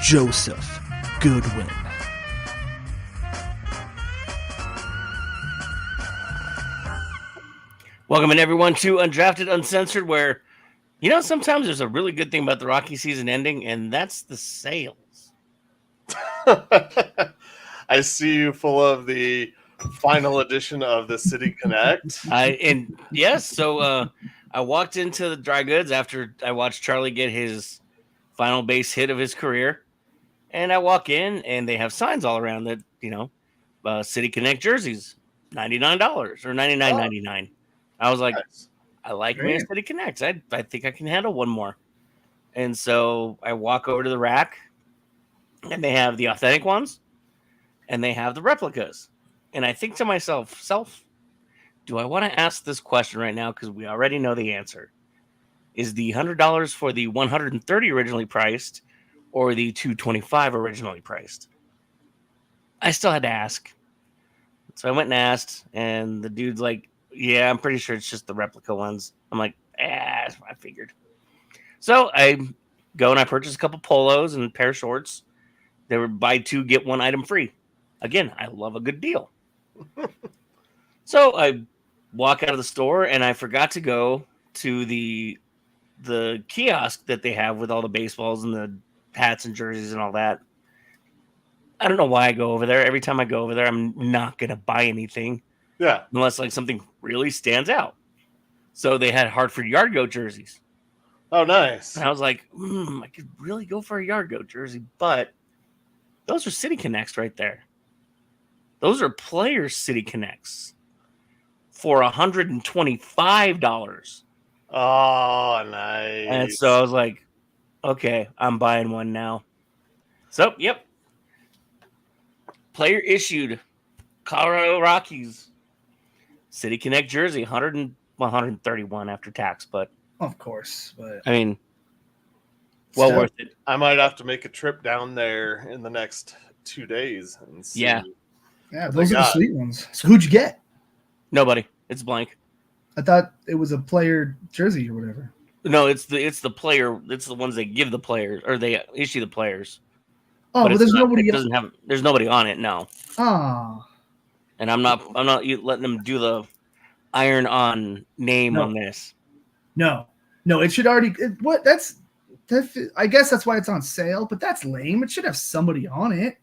Joseph Goodwin. Welcome in everyone to Undrafted, Uncensored, where, sometimes there's a really good thing about the Rocky season ending, and that's the sales. I see you full of the final edition of the City Connect. So I walked into the dry goods after I watched Charlie get his final base hit of his career, and I walk in and they have signs all around that City Connect jerseys, $99 or $99.99. I was like, Nice. I like me a City Connect. I think I can handle one more. And so I walk over to the rack, and they have the authentic ones, and they have the replicas. And I think to myself, do I want to ask this question right now? Because we already know the answer. Is the $100 for the 130 originally priced, or the 225 originally priced? I still had to ask. So I went and asked, and the dude's like, yeah, I'm pretty sure it's just the replica ones. I'm like, I figured. So I go and I purchase a couple polos and a pair of shorts. They were buy two, get one item free. Again, I love a good deal. So I walk out of the store, and I forgot to go to the kiosk that they have with all the baseballs and the hats and jerseys and all that. I don't know why I go over there. Every time I go over there, I'm not going to buy anything. Yeah. Unless something really stands out. So they had Hartford Yard Goat jerseys. Oh, nice. And I was like, I could really go for a Yard Goat jersey, but those are City Connects right there. Those are player City Connects for $125. Oh, nice. And so I was like, okay, I'm buying one now. So, yep. Player issued Colorado Rockies City Connect jersey, 131 after tax, but Of course, but I mean, well worth it. I might have to make a trip down there in the next 2 days and see. Yeah, those are the sweet ones. So who'd you get? Nobody. It's blank. I thought it was a player jersey or whatever. No, it's the player. It's the ones they give the players or they issue the players. Oh, but there's nobody. It doesn't have. There's nobody on it. No. Oh. And I'm not letting them do the iron-on name on this. No, it should already. That's. I guess that's why it's on sale, but that's lame. It should have somebody on it.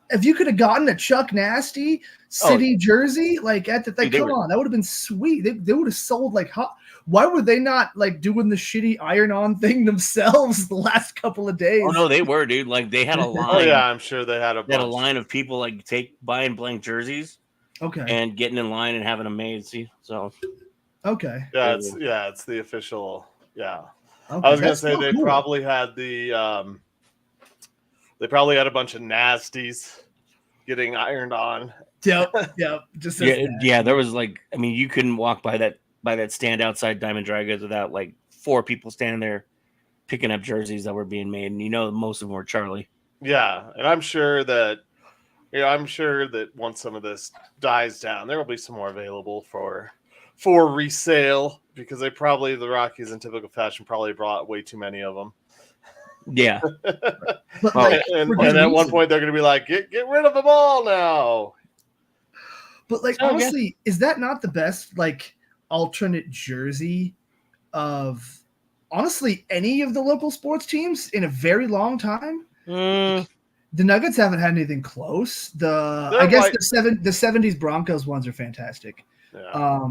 If you could have gotten a Chuck Nasty City jersey, come on, that would have been sweet. They would have sold like hot. Why were they not doing the shitty iron-on thing themselves the last couple of days? Oh no, they were, dude. They had a line. Oh yeah, I'm sure they had a line of people buying blank jerseys. Okay. And getting in line and having them made. See, so. Okay. Yeah, it's the official. Yeah. Okay, I was gonna say probably had they probably had a bunch of nasties getting ironed on. Yep. Just there was you couldn't walk by that stand outside Diamond Dry Goods without 4 people standing there picking up jerseys that were being made, and most of them were Charlie. Yeah, and I'm sure that once some of this dies down, there will be some more available for resale because the Rockies in typical fashion probably brought way too many of them. Yeah. and at one point they're going to be like, get rid of them all now. But honestly, is that not the best alternate jersey of honestly any of the local sports teams in a very long time? The Nuggets haven't had anything close. I guess the 70s Broncos ones are fantastic. Yeah.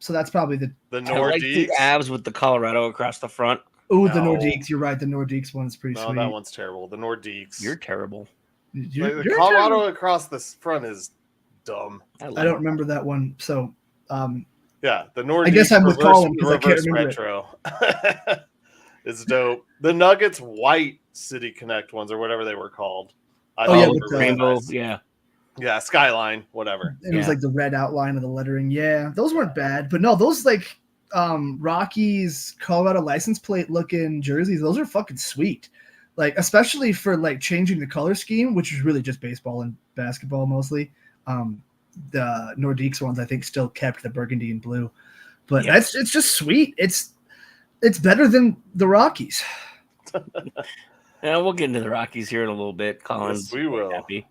So that's probably the Nordiques. I like the abs with the Colorado across the front. Oh, the Nordiques. You're right. The Nordiques one is pretty sweet. No, that one's terrible. The Nordiques. You're terrible. The Colorado terrible. Across the front is dumb. I don't remember that one. So, yeah, the Nordiques. I guess I'm recalling because I can't remember retro. It's dope. The Nuggets white City Connect ones or whatever they were called. With the rainbow. Yeah, Skyline, whatever. It was the red outline of the lettering. Yeah, those weren't bad, but no, those Rockies Colorado license plate looking jerseys, those are fucking sweet. Especially for changing the color scheme, which is really just baseball and basketball mostly. The Nordiques ones I think still kept the burgundy and blue, but it's just sweet. It's better than the Rockies. Yeah, we'll get into the Rockies here in a little bit. Colin's Yes, we will. happy.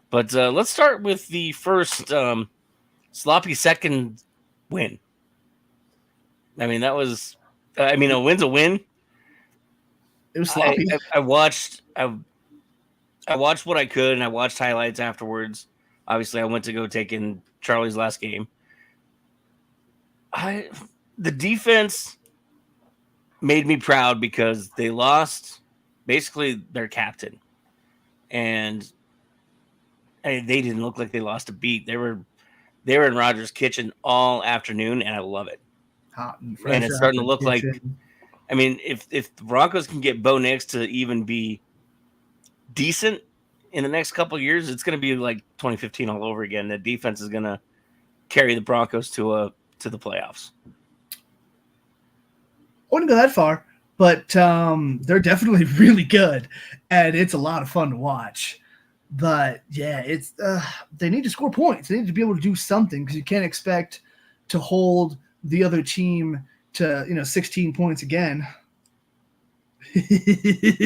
But let's start with the first sloppy second win. I mean, that was. I mean, a win's a win. It was sloppy. I watched what I could, and I watched highlights afterwards. Obviously, I went to go take in Charlie's last game. The defense made me proud because they lost basically their captain, and they didn't look like they lost a beat. They were in Rogers' kitchen all afternoon, and I love it. Hot and fresh. And it's starting to look like. I mean, if the Broncos can get Bo Nix to even be decent in the next couple of years, it's going to be like 2015 all over again. The defense is going to carry the Broncos to the playoffs. I wouldn't go that far, but they're definitely really good, and it's a lot of fun to watch. But yeah, it's they need to score points. They need to be able to do something because you can't expect to hold the other team to 16 points again.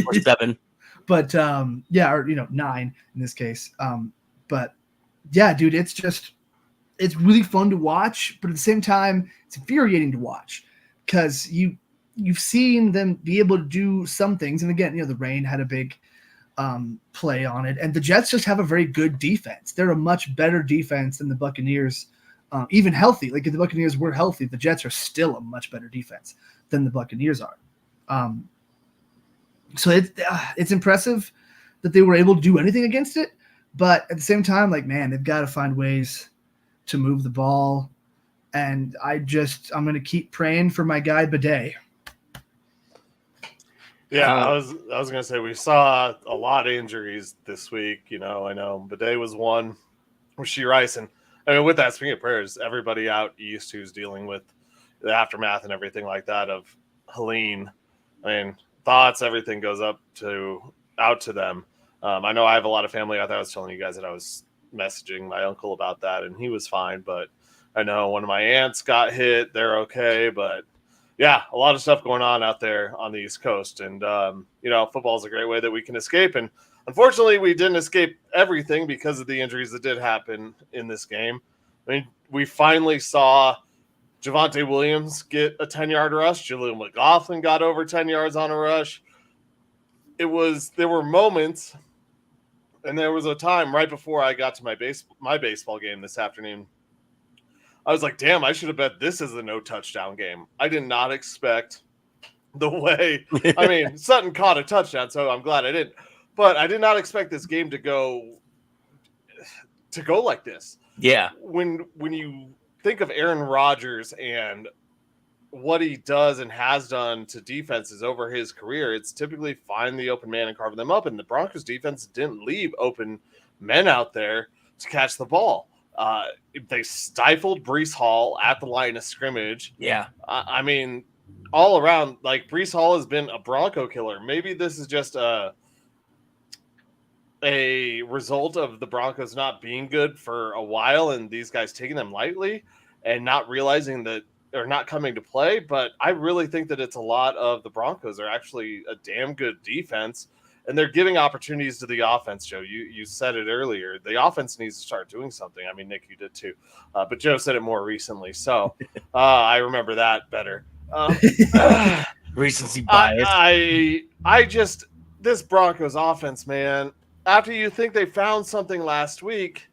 Or 7. But yeah, or 9 in this case. But yeah, dude, it's really fun to watch, but at the same time, it's infuriating to watch because you've seen them be able to do some things, and again, the rain had a big play on it, and the Jets just have a very good defense. They're a much better defense than the Buccaneers, even healthy. Like if the Buccaneers were healthy, the Jets are still a much better defense than the Buccaneers are. So it's impressive that they were able to do anything against it, but at the same time, like, man, they've got to find ways to move the ball, and I'm going to keep praying for my guy Bidet. Yeah, I was gonna say we saw a lot of injuries this week. I know Bidet was one, Rasheed Rice, and I mean with that, speaking of prayers, everybody out east who's dealing with the aftermath and everything like that of Helene. I mean, thoughts, everything goes out to them. I know I have a lot of family out there. I was telling you guys that I was messaging my uncle about that, and he was fine. But I know one of my aunts got hit; they're okay, but. Yeah, a lot of stuff going on out there on the East Coast. And, football is a great way that we can escape. And unfortunately, we didn't escape everything because of the injuries that did happen in this game. I mean, we finally saw Javonte Williams get a 10-yard rush. Julian McLaughlin got over 10 yards on a rush. There were moments, and there was a time right before I got to my baseball game this afternoon. I was like, damn, I should have bet this is a no touchdown game. I did not expect the way. I mean, Sutton caught a touchdown, so I'm glad I didn't. But I did not expect this game to go like this. Yeah. When you think of Aaron Rodgers and what he does and has done to defenses over his career, it's typically find the open man and carve them up. And the Broncos defense didn't leave open men out there to catch the ball. They stifled Breece Hall at the line of scrimmage. Yeah. I mean, all around, like, Breece Hall has been a Bronco killer. Maybe this is just a result of the Broncos not being good for a while and these guys taking them lightly and not realizing that they're not coming to play. But I really think that it's a lot of the Broncos are actually a damn good defense. And they're giving opportunities to the offense, Joe. You said it earlier. The offense needs to start doing something. I mean, Nick, you did too. But Joe said it more recently. So I remember that better. Recency bias. This Broncos offense, man, after you think they found something last week,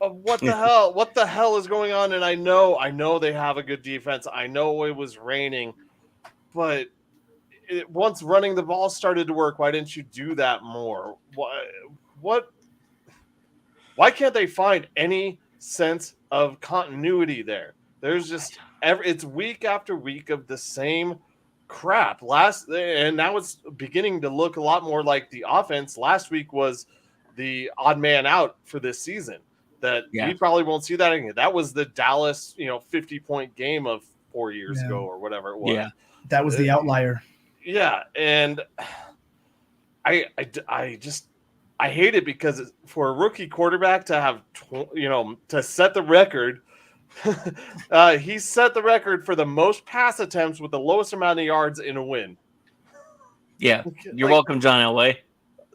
what the hell? What the hell is going on? And I know they have a good defense. I know it was raining, but once running the ball started to work, why didn't you do that more? Why can't they find any sense of continuity there? There's just it's week after week of the same crap. And now it's beginning to look a lot more like the offense. Last week was the odd man out for this season. We probably won't see that again. That was the Dallas, 50-point game of 4 years ago or whatever it was. Yeah, that was the outlier. Yeah, and I hate it because for a rookie quarterback to have to set the record, he set the record for the most pass attempts with the lowest amount of yards in a win. Yeah, you're welcome, John Elway.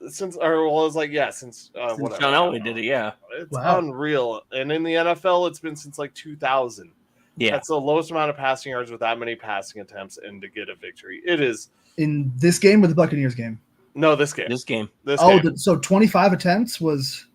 Since it was like since whatever. John Elway did it. Yeah, it's unreal. And in the NFL, it's been since like 2000. Yeah, that's the lowest amount of passing yards with that many passing attempts and to get a victory. It is in this game or the Buccaneers game. No, this game. Game. So 25 attempts was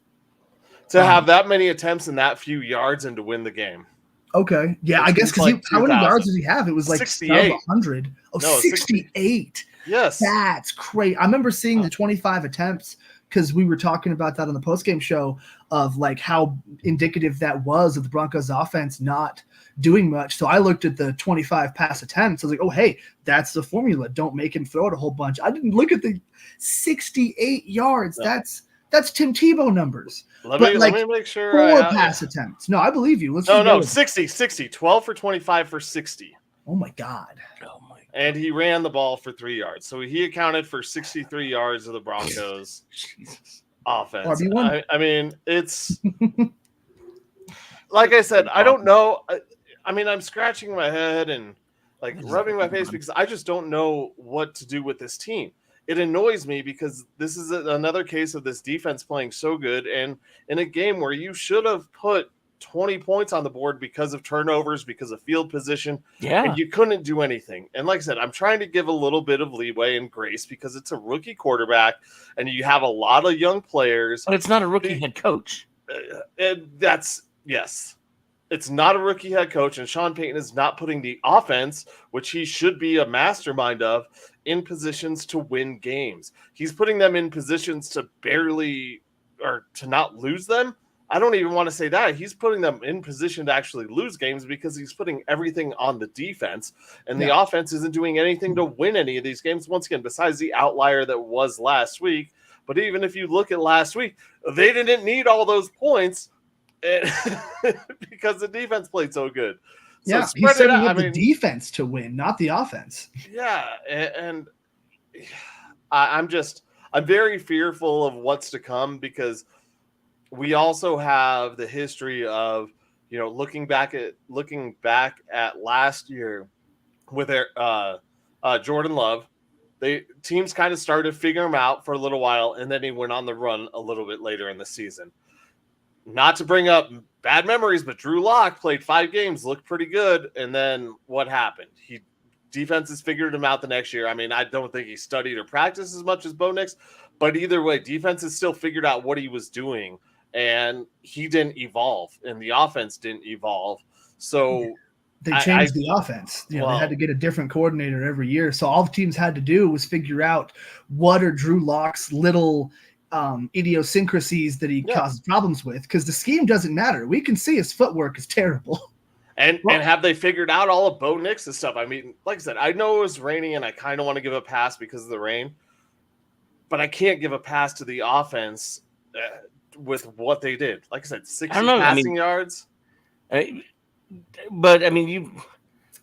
to have that many attempts and that few yards and to win the game. Okay. Yeah, I guess because how many yards did he have? It was like 68. 100. Oh, no, 68. Yes. That's great. I remember seeing the 25 attempts because we were talking about that on the postgame show of like how indicative that was of the Broncos offense not doing much. So I looked at the 25 pass attempts. I was like, oh, hey, that's the formula. Don't make him throw it a whole bunch. I didn't look at the 68 yards. No. That's Tim Tebow numbers. Let me make sure. 4 pass attempts. No, I believe you. 60. 12 for 25 for 60. Oh, my God. And he ran the ball for 3 yards. So he accounted for 63 yards of the Broncos offense. I mean, it's like I said, I don't know. I mean, I'm scratching my head and like rubbing my face because I just don't know what to do with this team. It annoys me because this is another case of this defense playing so good. And in a game where you should have put 20 points on the board because of turnovers, because of field position. Yeah. And you couldn't do anything. And like I said, I'm trying to give a little bit of leeway and grace because it's a rookie quarterback and you have a lot of young players. But it's not a rookie head coach. Yes. It's not a rookie head coach, and Sean Payton is not putting the offense, which he should be a mastermind of, in positions to win games. He's putting them in positions to barely or to not lose them. I don't even want to say that. He's putting them in position to actually lose games because he's putting everything on the defense, and the offense isn't doing anything to win any of these games. Once again, besides the outlier that was last week. But even if you look at last week, they didn't need all those points because the defense played so good. So he's setting up the defense to win, not the offense. Yeah, and I'm very fearful of what's to come because we also have the history of, looking back at last year with Jordan Love. Teams kind of started figuring him out for a little while, and then he went on the run a little bit later in the season. Not to bring up bad memories, but Drew Lock played 5 games, looked pretty good, and then what happened? Defenses figured him out the next year. I mean, I don't think he studied or practiced as much as Bo Nix, but either way, defenses still figured out what he was doing, and he didn't evolve, and the offense didn't evolve. So they changed the offense. They had to get a different coordinator every year. So all the teams had to do was figure out what are Drew Lock's little idiosyncrasies that he causes problems with, because the scheme doesn't matter. We can see his footwork is terrible. And have they figured out all of Bo Nix's stuff? I mean, like I said, I know it was raining and I kind of want to give a pass because of the rain, but I can't give a pass to the offense with what they did. Like I said, 60 passing yards. But I mean,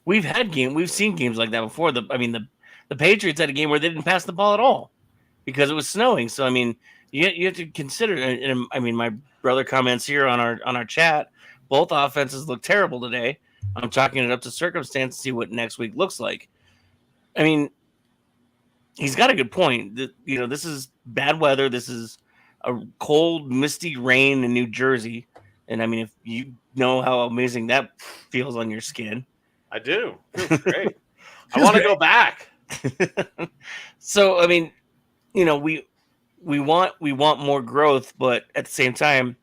we've seen games like that before. The Patriots had a game where they didn't pass the ball at all because it was snowing. So I mean, you have to consider. And I mean, my brother comments here on our chat. Both offenses look terrible today. I'm chalking it up to circumstance to see what next week looks like. I mean, he's got a good point. This is bad weather. This is a cold, misty rain in New Jersey. And I mean, if you know how amazing that feels on your skin. I do. It feels great. I want to go back. So, I mean, we want more growth, but at the same time,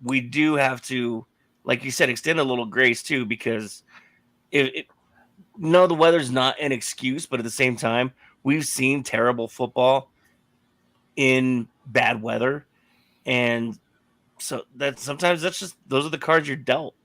we do have to, like you said, extend a little grace too, because the weather's not an excuse, but at the same time, we've seen terrible football in bad weather. And so sometimes those are the cards you're dealt.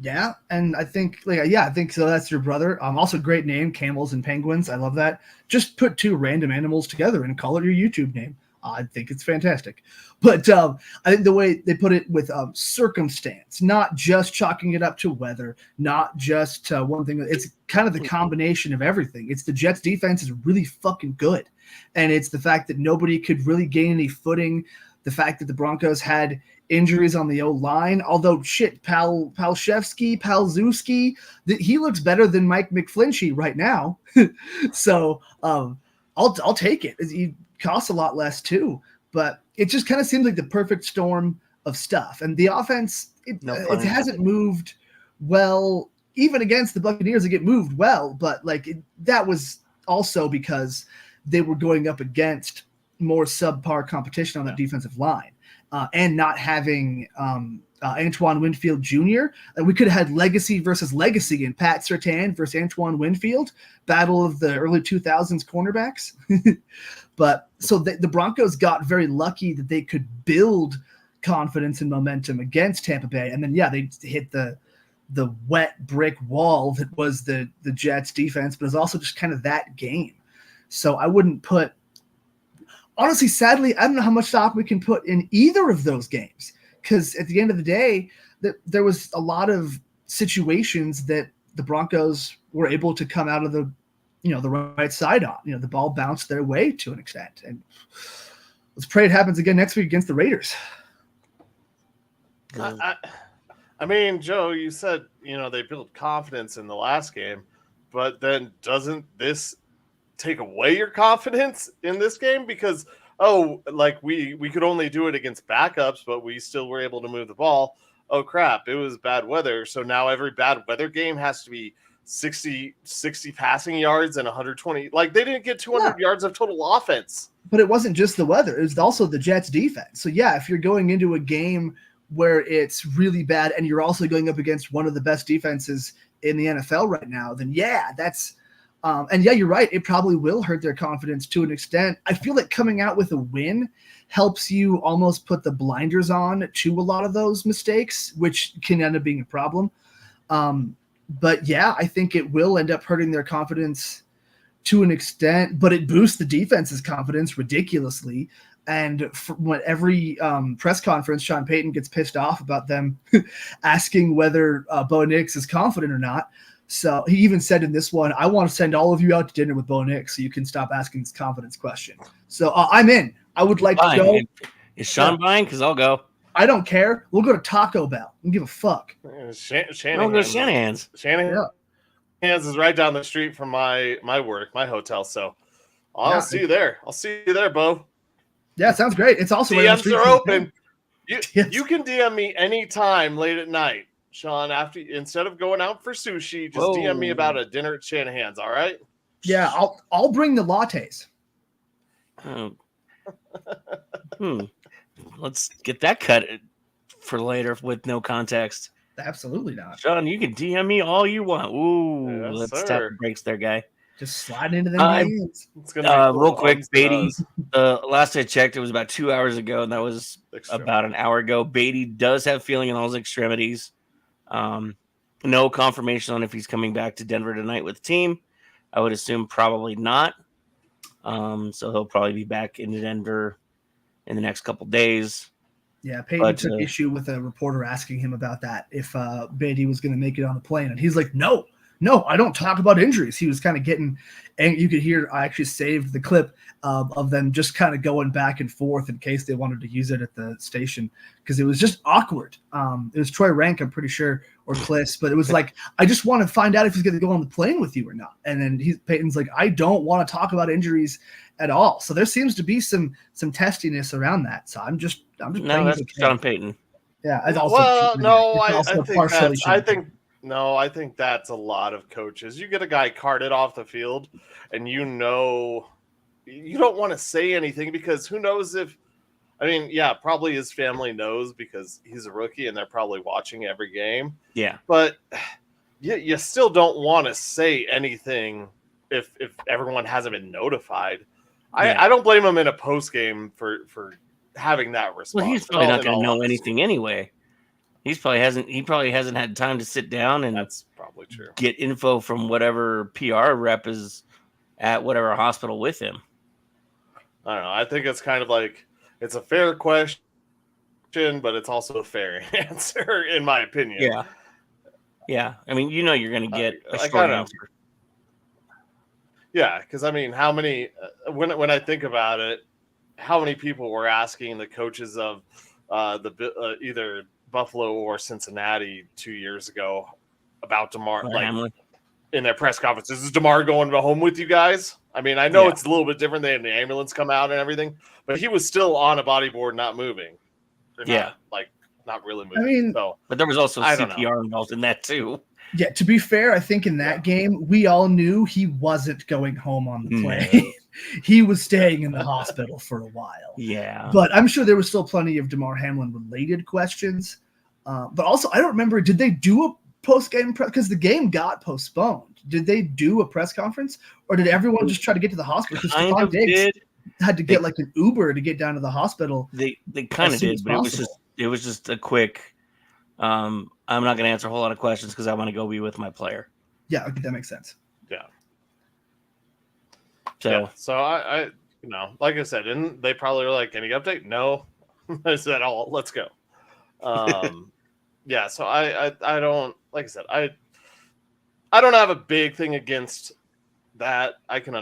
Yeah. And I think, I think so. That's your brother. Also great name, Camels and Penguins. I love that. Just put 2 random animals together and call it your YouTube name. I think it's fantastic. But I think the way they put it with circumstance, not just chalking it up to weather, not just one thing. It's kind of the combination of everything. It's the Jets defense is really fucking good. And it's the fact that nobody could really gain any footing the fact that the Broncos had injuries on the O-line, although shit, Palzewski, he looks better than Mike McFlinchy right now. So I'll take it. He costs a lot less too, but it just kind of seems like the perfect storm of stuff. And the offense, it hasn't moved well, even against the Buccaneers. It moved well, but that was also because they were going up against more subpar competition on the defensive line, and not having Antoine Winfield Jr. We could have had legacy versus legacy in Pat Surtain versus Antoine Winfield, battle of the early 2000s cornerbacks. But so the Broncos got very lucky that they could build confidence and momentum against Tampa Bay, and then they hit the wet brick wall that was the Jets defense, but it's also just kind of that game. So I wouldn't put, honestly, sadly, I don't know how much stock we can put in either of those games, because at the end of the day, there was a lot of situations that the Broncos were able to come out of the right side on. The ball bounced their way to an extent, and let's pray it happens again next week against the Raiders. I mean, Joe, you said, they built confidence in the last game, but then doesn't this take away your confidence in this game? Because, we could only do it against backups, but we still were able to move the ball. Oh, crap, it was bad weather. So now every bad weather game has to be 60 passing yards and 120. They didn't get 200 yards of total offense. But it wasn't just the weather. It was also the Jets defense. So, if you're going into a game where it's really bad and you're also going up against one of the best defenses in the NFL right now, then that's you're right. It probably will hurt their confidence to an extent. I feel like coming out with a win helps you almost put the blinders on to a lot of those mistakes, which can end up being a problem. But I think it will end up hurting their confidence to an extent, but it boosts the defense's confidence ridiculously. And when every press conference, Sean Payton gets pissed off about them asking whether Bo Nix is confident or not. So he even said in this one, I want to send all of you out to dinner with Bo Nix so you can stop asking this confidence question. So I'm in. I would like to go. Is Sean buying? Because I'll go. I don't care. We'll go to Taco Bell. I don't give a fuck. Shanahan's. Shanahan's is right down the street from my work, my hotel. So I'll see you there. I'll see you there, Bo. Yeah, sounds great. It's also DMs are open. You can DM me anytime late at night, Sean. Instead of going out for sushi, just DM me about a dinner at Shanahan's. All right? Yeah, I'll bring the lattes. Let's get that cut for later with no context. Absolutely not, Sean. You can DM me all you want. Ooh, yes, let's tap the brakes there, guy. Just sliding into them hands. Real quick, Beatty. Last I checked, it was about 2 hours ago, and that was about an hour ago. Beatty does have feeling in all his extremities. No confirmation on if he's coming back to Denver tonight with the team. I would assume probably not. So he'll probably be back in Denver in the next couple days. Yeah, Peyton took issue with a reporter asking him about that, if Beatty was going to make it on the plane, and he's like, no, I don't talk about injuries. He was kind of getting, and you could hear, I actually saved the clip of them just kind of going back and forth in case they wanted to use it at the station, because it was just awkward. It was Troy Rank, I'm pretty sure, or Kliss, but it was like, I just want to find out if he's going to go on the plane with you or not. And then Peyton's like, I don't want to talk about injuries at all. So there seems to be some testiness around that. So I'm just no, that's Sean Payton. Yeah, it's also I think that's a lot of coaches. You get a guy carted off the field, and you don't want to say anything, because who knows if, probably his family knows because he's a rookie and they're probably watching every game. Yeah. But you still don't want to say anything if everyone hasn't been notified. Yeah. I don't blame him in a post game for having that response. Well, he's probably not going to know anything anyway. He probably hasn't had time to sit down and that's probably true. Get info from whatever PR rep is at whatever hospital with him. I don't know. I think it's kind of like, it's a fair question, but it's also a fair answer, in my opinion. Yeah. Yeah. I mean, you're going to get a short answer. Yeah, because how many? When I think about it, how many people were asking the coaches of either Buffalo or Cincinnati 2 years ago about DeMar, like in their press conferences, is DeMar going home with you guys? I mean, I know it's a little bit different. They had the ambulance come out and everything, but he was still on a bodyboard, not moving. Not really moving. I mean, but there was also CPR involved in that too. Yeah, to be fair, I think in that game, we all knew he wasn't going home on the plane. He was staying in the hospital for a while. Yeah. But I'm sure there was still plenty of DeMar Hamlin-related questions. But also, I don't remember, did they do a post-game press? Because the game got postponed. Did they do a press conference? Or did everyone just try to get to the hospital? Because Stephon Diggs had to get like an Uber to get down to the hospital. They kind of did, but it was just a quick I'm not going to answer a whole lot of questions because I want to go be with my player. Yeah, okay, that makes sense. Yeah. So I like I said, and they probably were like, any update? No. I said, let's go. Yeah, so I don't, like I said, I don't have a big thing against that. I can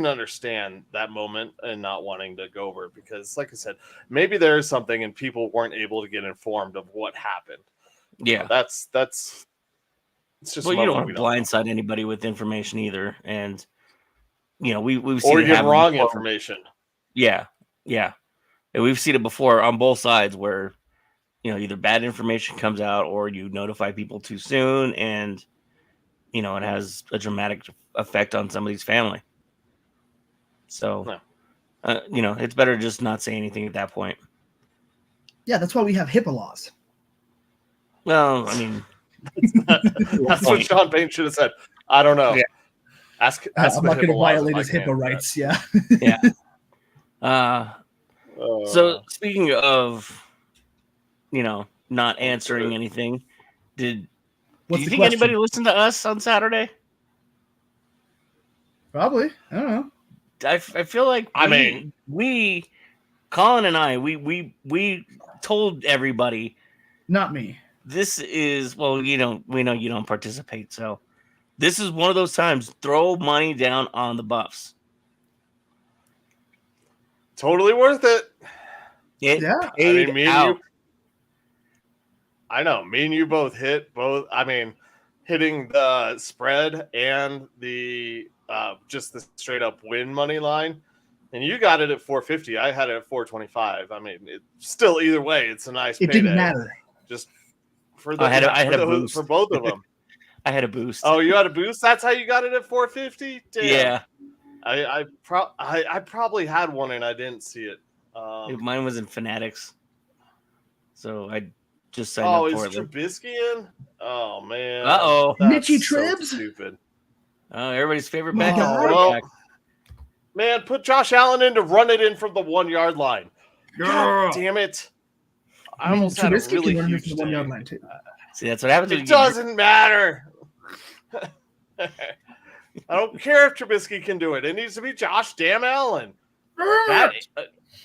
understand that moment and not wanting to go over, because like I said, maybe there is something and people weren't able to get informed of what happened. Yeah, that's it's just, well, you don't want to blindside anybody with information either, and we've seen or give wrong information. Yeah, and we've seen it before on both sides where either bad information comes out or you notify people too soon, and it has a dramatic effect on somebody's family. So, it's better to just not say anything at that point. Yeah, that's why we have HIPAA laws. Well, I mean, that's what Sean Payne should have said. I don't know. Yeah. Ask I'm not going to violate his HIPAA rights. Yeah. Yeah. So speaking of, not answering anything, do you think anybody listened to us on Saturday? Probably. I don't know. I feel like we Colin and I, we told everybody. Not me. This is, well, we know you don't participate, so this is one of those times. Throw money down on the Buffs. Totally worth it. Yeah. I mean, me and you. I know. Me and you both hit both. I mean, hitting the spread and the just the straight up win money line, and you got it at 450. I had it at 425. I mean, still either way, it's a nice. It didn't matter. Just for the I had a boost for both of them. I had a boost. Oh, you had a boost? That's how you got it at 450? Damn. Yeah. I probably had one and I didn't see it. Mine was in Fanatics, so I just signed up for it. Oh, is Trubisky in? Oh man. Uh-oh. Mitchie Tribs? So stupid. Oh, everybody's favorite backup. Well, man, put Josh Allen in to run it in from the 1 yard line. God damn it! I almost had a really huge from the 1 yard line too. See, that's what happens. It doesn't matter. I don't care if Trubisky can do it. It needs to be Josh damn Allen.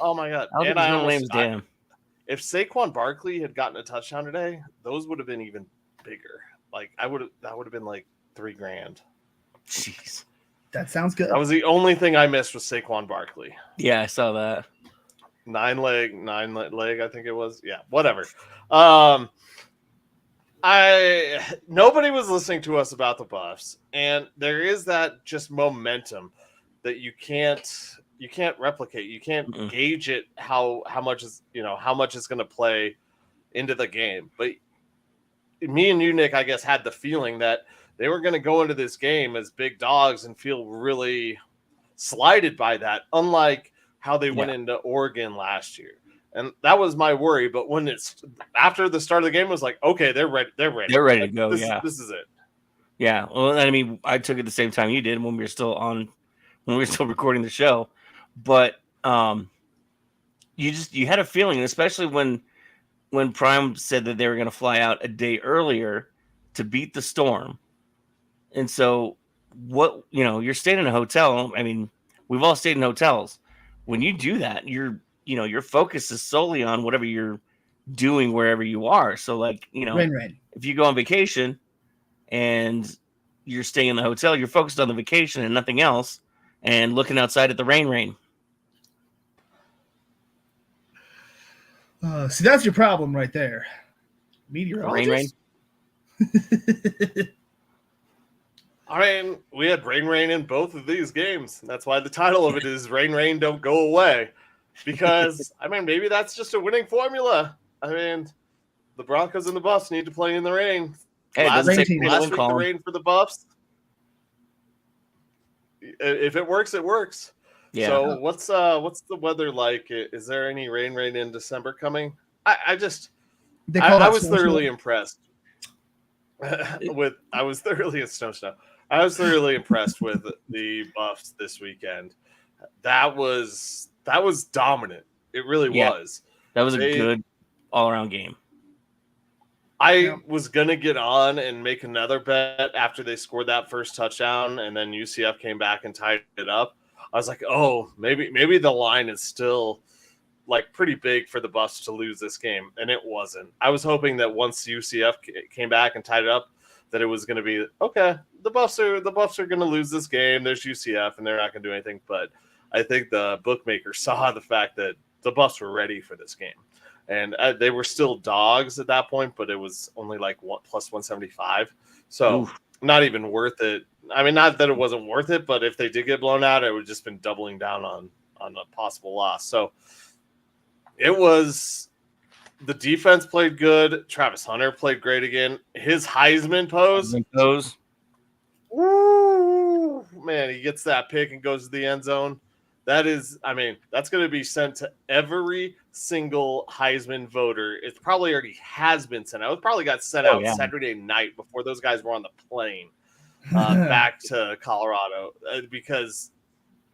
Oh my god! And if Saquon Barkley had gotten a touchdown today, those would have been even bigger. Like that would have been like $3,000. Jeez, that sounds good. That was the only thing I missed was Saquon Barkley. Yeah, I saw that. 9 leg, I think it was. Yeah, whatever. Nobody was listening to us about the Buffs, and there is that just momentum that you can't replicate. You can't gauge it how much is going to play into the game. But me and you, Nick, I guess had the feeling that they were going to go into this game as big dogs and feel really slighted by that, unlike how they went into Oregon last year. And that was my worry. But when it's after the start of the game, it was like, okay, they're ready. They're ready. They're ready like, to go. This is it. Yeah. Well, I mean, I took it the same time you did when we were still recording the show. But you had a feeling, especially when Prime said that they were going to fly out a day earlier to beat the storm. And so you're staying in a hotel. I mean, we've all stayed in hotels. When you do that, your focus is solely on whatever you're doing wherever you are. So like, rain. If you go on vacation and you're staying in the hotel, you're focused on the vacation and nothing else and looking outside at the rain. See, that's your problem right there. Rain. Meteorologist? I mean, we had rain in both of these games. That's why the title of it is Rain, Don't Go Away. Because, I mean, maybe that's just a winning formula. I mean, the Broncos and the Buffs need to play in the rain. Hey, it doesn't Rain take team. me to Last win, week, the Colin. rain for the Buffs. If it works, it works. Yeah. So what's the weather like? Is there any rain in December coming? I was thoroughly impressed with. I was thoroughly snow. I was thoroughly impressed with the Buffs this weekend. That was dominant. It really was. That was a good all-around game. I was gonna get on and make another bet after they scored that first touchdown, and then UCF came back and tied it up. I was like, oh, maybe the line is still like pretty big for the Buffs to lose this game, and it wasn't. I was hoping that once UCF came back and tied it up, that it was going to be okay. The Buffs are going to lose this game. There's UCF, and they're not going to do anything. But I think the bookmaker saw the fact that the Buffs were ready for this game. And they were still dogs at that point, but it was only like plus 175. So not even worth it. I mean, not that it wasn't worth it, but if they did get blown out, it would just been doubling down on a possible loss. So it was – the defense played good. Travis Hunter played great again. His Heisman pose. Woo! Man, he gets that pick and goes to the end zone. That is, I mean, that's going to be sent to every single Heisman voter. It probably already has been sent out. It probably got sent out Saturday night before those guys were on the plane back to Colorado because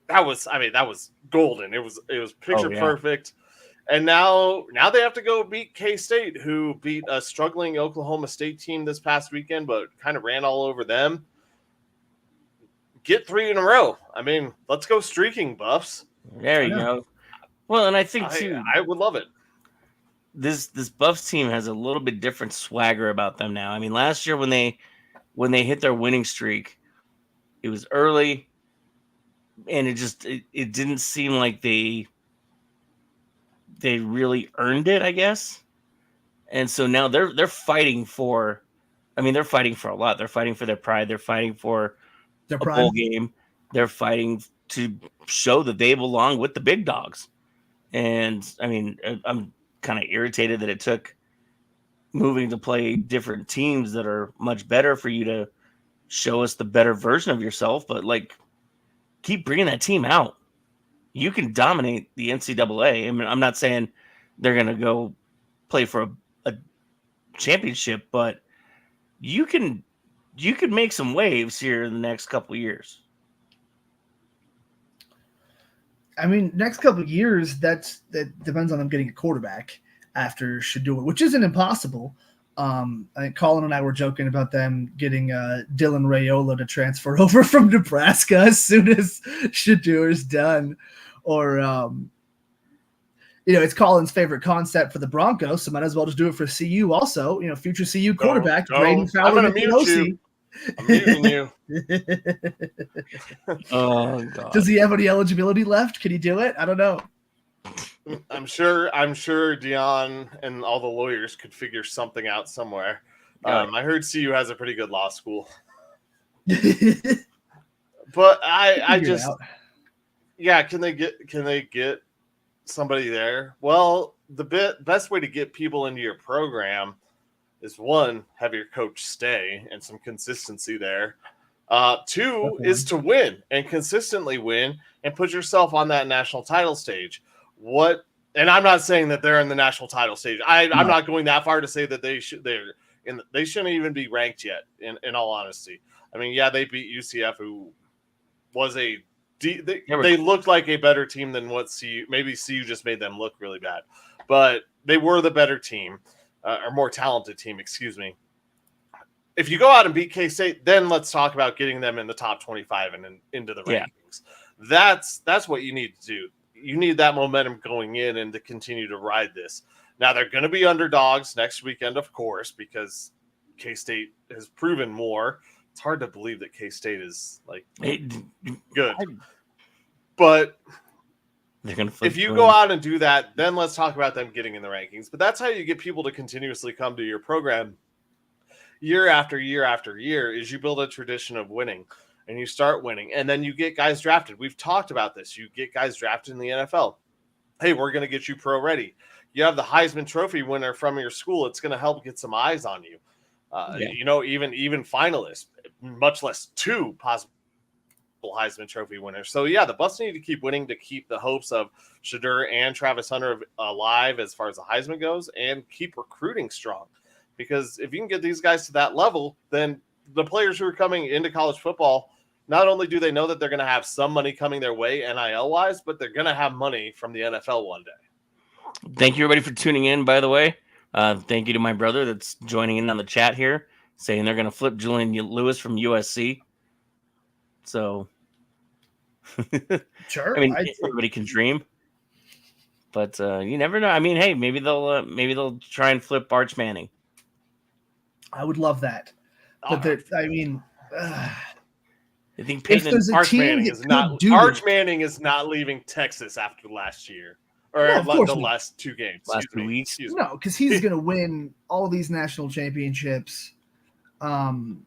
that was golden. It was picture perfect. And now they have to go beat K-State, who beat a struggling Oklahoma State team this past weekend, but kind of ran all over them. Get 3 in a row. I mean, let's go streaking, Buffs. There you go. Well, and I think too, I would love it. This Buffs team has a little bit different swagger about them now. I mean, last year when they hit their winning streak, it was early, and it didn't seem like they really earned it, I guess. And so now they're fighting for. I mean, they're fighting for a lot. They're fighting for their pride. They're fighting for a bowl game. They're fighting to show that they belong with the big dogs. And I mean, I'm kind of irritated that it took moving to play different teams that are much better for you to show us the better version of yourself. But like, keep bringing that team out. You can dominate the NCAA. I mean, I'm not saying they're going to go play for a championship, but you can make some waves here in the next couple of years. I mean, next couple of years, that depends on them getting a quarterback after Shedeur, which isn't impossible. I think Colin and I were joking about them getting Dylan Raiola to transfer over from Nebraska as soon as Shedeur's done. Or, it's Colin's favorite concept for the Broncos, so might as well just do it for CU also. Future CU quarterback, Braden Fowler. I'm going to mute you. I'm muting you. Oh God! Does he have any eligibility left? Can he do it? I don't know. I'm sure Dion and all the lawyers could figure something out somewhere. I heard CU has a pretty good law school, but I just can they get somebody there? Well, the best way to get people into your program is 1, have your coach stay and some consistency there. 2 is to win and consistently win and put yourself on that national title stage. And I'm not saying that they're in the national title stage. I'm not going that far to say that they shouldn't even be ranked yet. In all honesty, I mean, they beat UCF, who was they looked like a better team than what CU. Maybe CU just made them look really bad, but they were the better team. Or more talented team, excuse me. If you go out and beat K-State, then let's talk about getting them in the top 25 and into the rankings. That's what you need to do. You need that momentum going in and to continue to ride this. Now, they're going to be underdogs next weekend, of course, because K-State has proven more. It's hard to believe that K-State is like good. But They're going to flip. If you go out and do that, then let's talk about them getting in the rankings. But that's how you get people to continuously come to your program year after year after year, is you build a tradition of winning and you start winning. And then you get guys drafted. We've talked about this. You get guys drafted in the NFL. Hey, we're going to get you pro ready. You have the Heisman Trophy winner from your school. It's going to help get some eyes on you. Even finalists, much less 2 possible Heisman Trophy winners. So yeah, the Buffs need to keep winning to keep the hopes of Shedeur and Travis Hunter alive as far as the Heisman goes, and keep recruiting strong. Because if you can get these guys to that level, then the players who are coming into college football, not only do they know that they're going to have some money coming their way NIL wise, but they're going to have money from the NFL one day. Thank you everybody for tuning in, by the way. Thank you to my brother that's joining in on the chat here, saying they're going to flip Julian Lewis from USC. So, sure. I mean, everybody can dream, but you never know. I mean, hey, maybe they'll try and flip Arch Manning. I would love that, but I mean, I think Arch Manning is not leaving Texas after last year or the last 2 games, last 2 weeks. No, because he's going to win all these national championships. The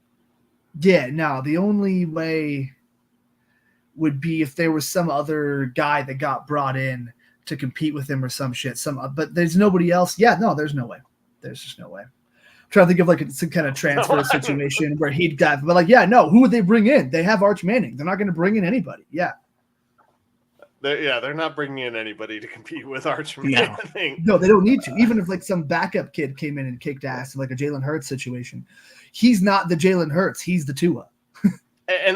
only way would be if there was some other guy that got brought in to compete with him or some shit. But there's nobody else. Yeah, no, there's no way. There's just no way. I'm trying to think of like some kind of transfer situation where he'd got, but who would they bring in? They have Arch Manning. They're not going to bring in anybody. Yeah. They're not bringing in anybody to compete with Arch Manning. No, they don't need to. Even if like some backup kid came in and kicked ass in like a Jalen Hurts situation, he's not the Jalen Hurts. He's the Tua. And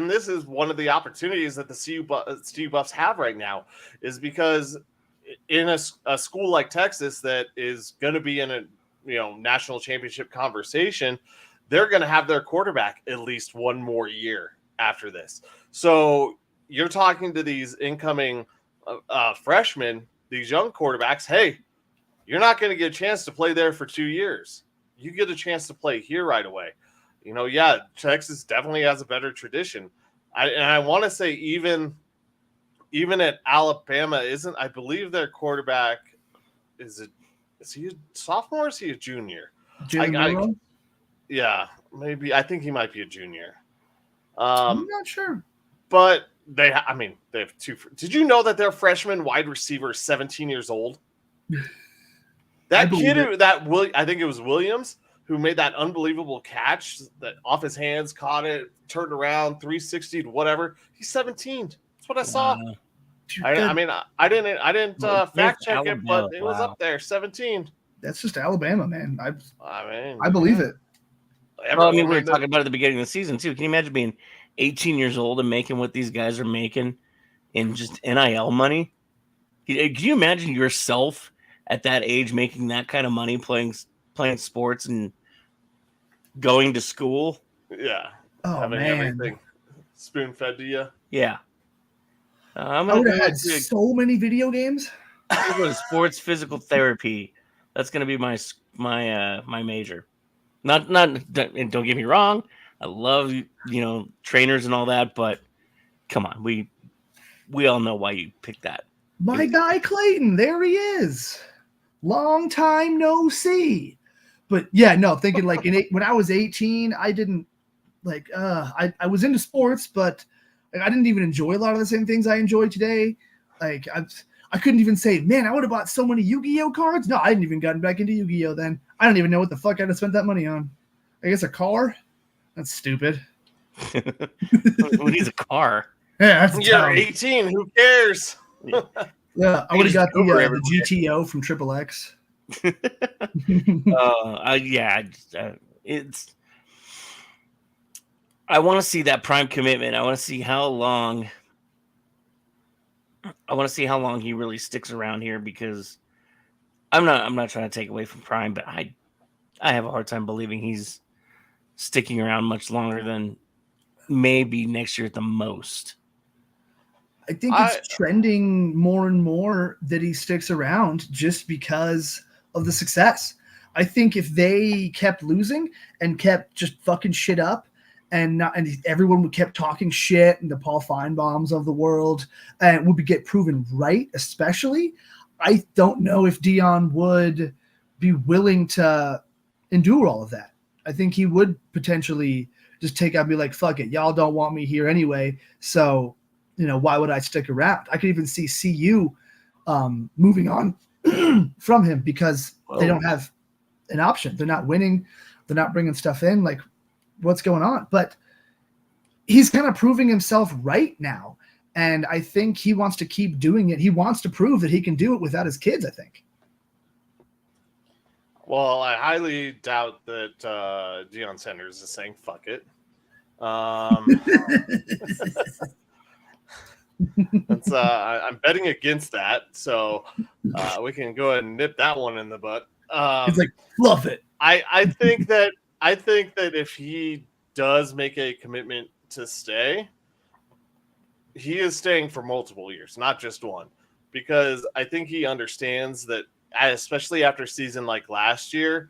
this is one of the opportunities that the CU Buffs have right now, is because in a school like Texas that is going to be in a national championship conversation, they're going to have their quarterback at least one more year after this. So you're talking to these incoming freshmen, these young quarterbacks. Hey, you're not going to get a chance to play there for 2 years. You get a chance to play here right away. Texas definitely has a better tradition. I want to say even at Alabama, I believe their quarterback is he a sophomore or is he a junior? Yeah, maybe. I think he might be a junior. I'm not sure. But they have 2. Did you know that their freshman wide receiver is 17 years old? That kid, I think it was Williams, who made that unbelievable catch that off his hands, caught it, turned around, 360'd, whatever. He's 17. That's what I saw. Dude, I didn't fact check it, but it was up there, 17. That's just Alabama, man. I believe it. Well, we were talking about it at the beginning of the season too. Can you imagine being 18 years old and making what these guys are making in just NIL money? Can you imagine yourself at that age making that kind of money playing sports and going to school? Yeah. Oh, having man. everything spoon-fed to you. Yeah. I would have had so many video games. I'm going to sports physical therapy. That's going to be my major. Not. And don't get me wrong. I love trainers and all that, but come on, we all know why you picked that. My guy Clayton, there he is. Long time no see. But yeah, no, thinking like when I was 18, I didn't I was into sports, but I didn't even enjoy a lot of the same things I enjoy today. Like I couldn't even say, man, I would have bought so many Yu-Gi-Oh cards. No, I hadn't even gotten back into Yu-Gi-Oh then. I don't even know what the fuck I'd have spent that money on. I guess a car? That's stupid. Who needs a car? Yeah, you're 18. Who cares? Yeah, I would have got the GTO from Triple X. I want to see that prime commitment. I want to see how long he really sticks around here, because I'm not trying to take away from Prime, but I have a hard time believing he's sticking around much longer than maybe next year at the most. I think it's trending more and more that he sticks around just because of the success. I think if they kept losing and kept just fucking shit up and everyone kept talking shit, and the Paul Feinbaums of the world, and would get proven right. Especially, I don't know if Dion would be willing to endure all of that. I think he would potentially just take out and be like, "Fuck it, y'all don't want me here anyway, so why would I stick around?" I could even see CU moving on from him because they don't have an option. They're not winning. They're not bringing stuff in. Like, what's going on? But he's kind of proving himself right now. And I think he wants to keep doing it. He wants to prove that he can do it without his kids, I think. Well, I highly doubt that Deion Sanders is saying fuck it. I'm betting against that. So we can go ahead and nip that one in the butt. He's like, love it. I think that if he does make a commitment to stay, he is staying for multiple years, not just one, because I think he understands that, especially after a season like last year,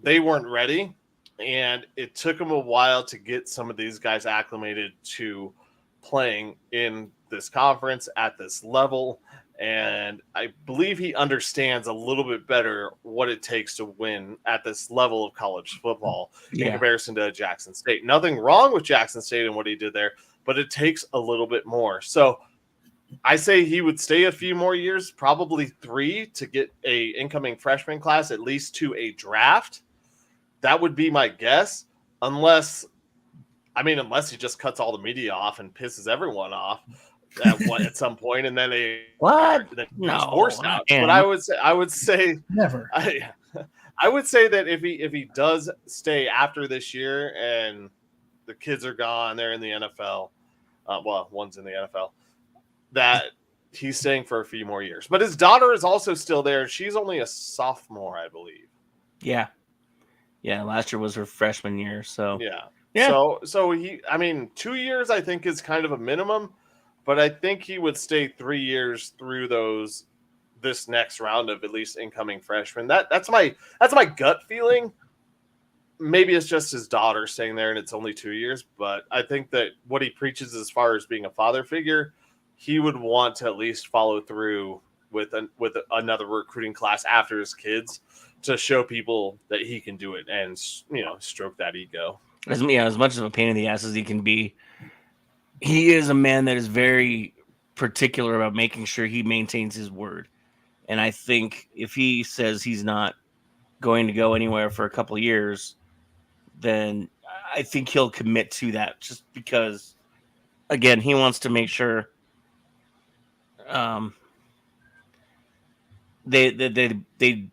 they weren't ready, and it took him a while to get some of these guys acclimated to playing in this conference at this level. And I believe he understands a little bit better what it takes to win at this level of college football in comparison to Jackson State. Nothing wrong with Jackson State and what he did there, but it takes a little bit more. So I say he would stay a few more years, probably 3, to get a incoming freshman class, at least to a draft. That would be my guess, unless he just cuts all the media off and pisses everyone off at some point, and then forced out. But I would say never. I would say that if he does stay after this year and the kids are gone, they're in the NFL. One's in the NFL. That he's staying for a few more years. But his daughter is also still there. She's only a sophomore, I believe. Yeah. Last year was her freshman year. So yeah. So he, 2 years I think is kind of a minimum, but I think he would stay 3 years through this next round of at least incoming freshmen. That's my gut feeling. Maybe it's just his daughter staying there and it's only 2 years, but I think that what he preaches as far as being a father figure, he would want to at least follow through with another recruiting class after his kids to show people that he can do it and, stroke that ego. As much of a pain in the ass as he can be, he is a man that is very particular about making sure he maintains his word. And I think if he says he's not going to go anywhere for a couple of years, then I think he'll commit to that, just because, again, he wants to make sure they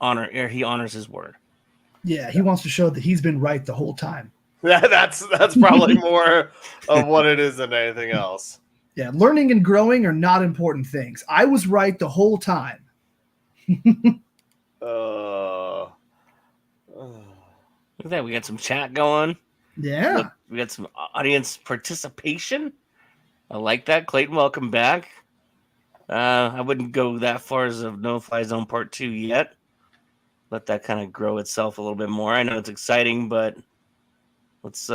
honor, or he honors his word. Yeah, he wants to show that he's been right the whole time. That's probably more of what it is than anything else. Yeah, learning and growing are not important things. I was right the whole time. Look at that. We got some chat going. Yeah. We got some audience participation. I like that. Clayton, welcome back. I wouldn't go that far as a no-fly zone part 2 yet. Let that kind of grow itself a little bit more. I know it's exciting, but let's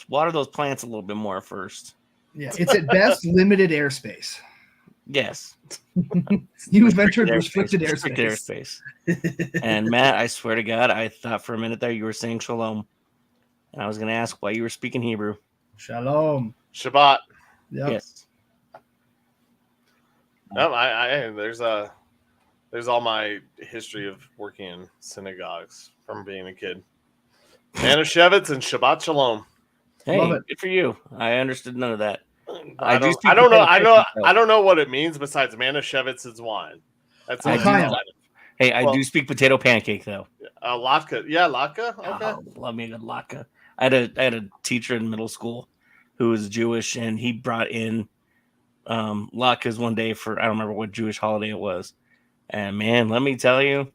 water those plants a little bit more first. Yeah, it's at best limited airspace. Yes. You've entered restricted airspace. And Matt, I swear to God, I thought for a minute there you were saying shalom. And I was going to ask why you were speaking Hebrew. Shalom. Shabbat. Yep. Yes. No, there's all my history of working in synagogues from being a kid. Manischewitz and Shabbat Shalom. Hey, good for you. I understood none of that. I don't know what it means besides Manischewitz is wine. That's all. Hey, I do speak potato pancake though. Latke. Yeah, latke. Okay. Oh, love me a good latke. I had a teacher in middle school who was Jewish, and he brought in latkes one day for, I don't remember what Jewish holiday it was. And man, let me tell you,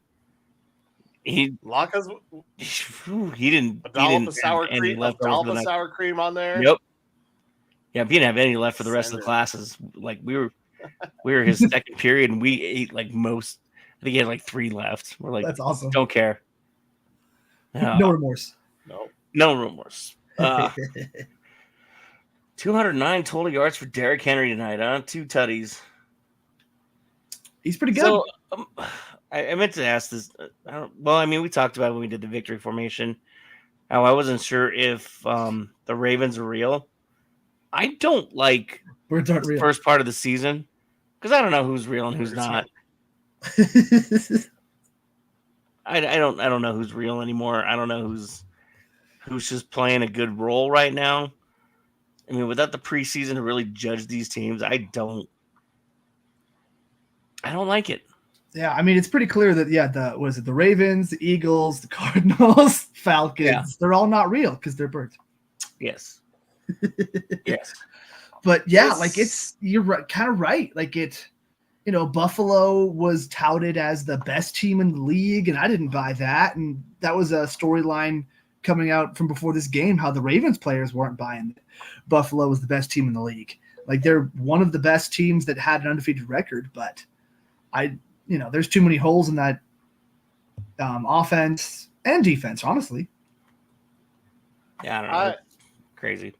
latkes. He didn't. A dollop of sour cream on there. Yep. Yeah, he didn't have any left for the rest of the classes. Like we were his second period, and we ate like most. I think he had like 3 left. We're like, that's awesome. Don't care. No remorse. No. No rumors. 209 total yards for Derrick Henry tonight, huh? 2 tutties. He's pretty good. So I meant to ask this. We talked about it when we did the victory formation. How I wasn't sure if the Ravens are real. I don't like Birds aren't the real. first part of the season because I don't know who's real and who's not. I don't know who's real anymore. I don't know who's just playing a good role right now. I mean, without the preseason to really judge these teams, I don't like it. Yeah, I mean, it's pretty clear that the Ravens, the Eagles, the Cardinals, Falcons, Yeah. They're all not real because they're birds. Yes. Yes. But yeah, you're right, kind of right. Like Buffalo was touted as the best team in the league, and I didn't buy that. And that was a storyline coming out from before this game, how the Ravens players weren't buying it. Buffalo was the best team in the league. Like they're one of the best teams that had an undefeated record, but there's too many holes in that offense and defense, honestly. Yeah, I don't know. Crazy.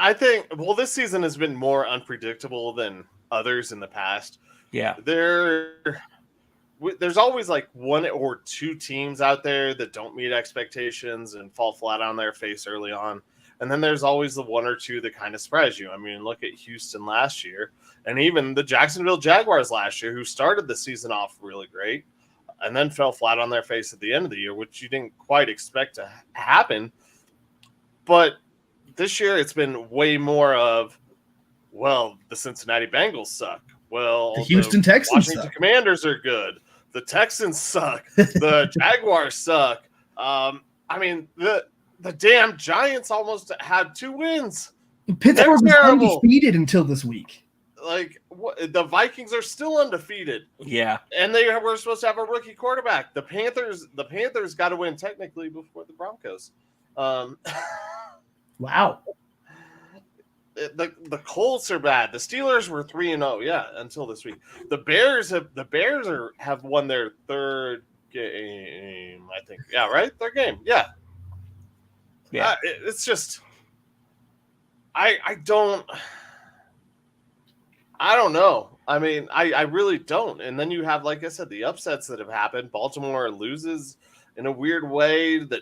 I think, this season has been more unpredictable than others in the past. Yeah. There's always like one or two teams out there that don't meet expectations and fall flat on their face early on. And then there's always the one or two that kind of surprise you. I mean, look at Houston last year, and even the Jacksonville Jaguars last year, who started the season off really great and then fell flat on their face at the end of the year, which you didn't quite expect to happen. But this year it's been way more of, the Cincinnati Bengals suck. Well, the Houston Texans Washington suck. Commanders are good. The Texans suck. The Jaguars suck. I mean, the damn Giants almost had 2 wins. Pittsburgh was undefeated until this week. Like, the Vikings are still undefeated. Yeah. And they were supposed to have a rookie quarterback. The Panthers got to win technically before the Broncos. Wow. The Colts are bad. The Steelers were 3-0, yeah, until this week. The Bears have won their 3rd game, I think. Yeah, right? 3rd game. Yeah. Yeah. It's just I don't know. I mean, I really don't. And then you have, like I said, the upsets that have happened. Baltimore loses in a weird way. The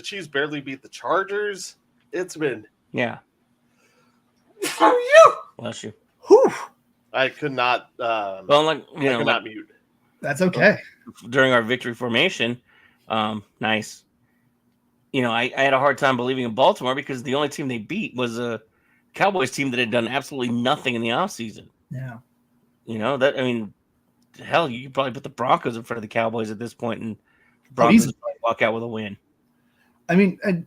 Chiefs barely beat the Chargers. It's been for you. Bless you. Whew. I could not. I could not mute. That's okay. During our victory formation, nice. I had a hard time believing in Baltimore because the only team they beat was a Cowboys team that had done absolutely nothing in the offseason. Yeah. Hell, you could probably put the Broncos in front of the Cowboys at this point, and the Broncos would probably walk out with a win. I mean, I